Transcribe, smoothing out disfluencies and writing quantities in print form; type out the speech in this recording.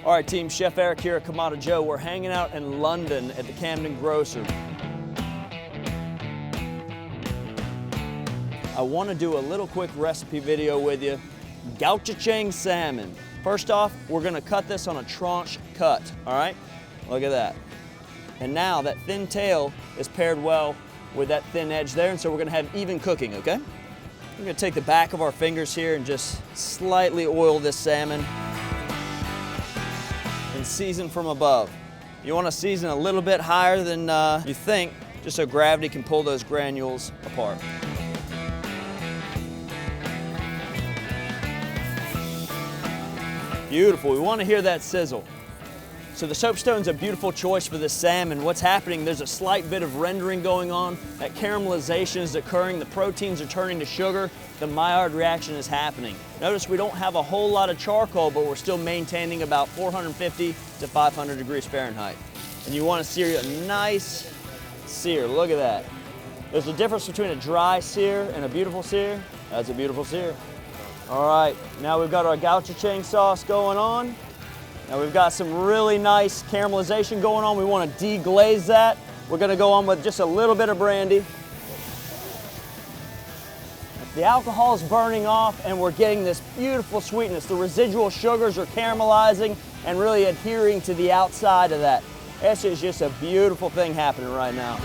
All right, team, Chef Eric here at Kamado Joe. We're hanging out in London at the Camden Grocer. I want to do a little quick recipe video with you. Gochujang salmon. First off, we're going to cut this on a tranche cut, all right? Look at that. And now that thin tail is paired well with that thin edge there, and so we're going to have even cooking, okay? We're going to take the back of our fingers here and just slightly oil this salmon and season from above. You want to season a little bit higher than you think, just so gravity can pull those granules apart. Beautiful, we want to hear that sizzle. So the soapstone's a beautiful choice for this salmon. What's happening, there's a slight bit of rendering going on. That caramelization is occurring, the proteins are turning to sugar, the Maillard reaction is happening. Notice we don't have a whole lot of charcoal, but we're still maintaining about 450 to 500 degrees Fahrenheit. And you want to sear a nice sear, look at that. There's a difference between a dry sear and a beautiful sear. That's a beautiful sear. All right, now we've got our gochujang sauce going on. Now we've got some really nice caramelization going on. We want to deglaze that. We're going to go on with just a little bit of brandy. The alcohol is burning off and we're getting this beautiful sweetness. The residual sugars are caramelizing and really adhering to the outside of that. This is just a beautiful thing happening right now.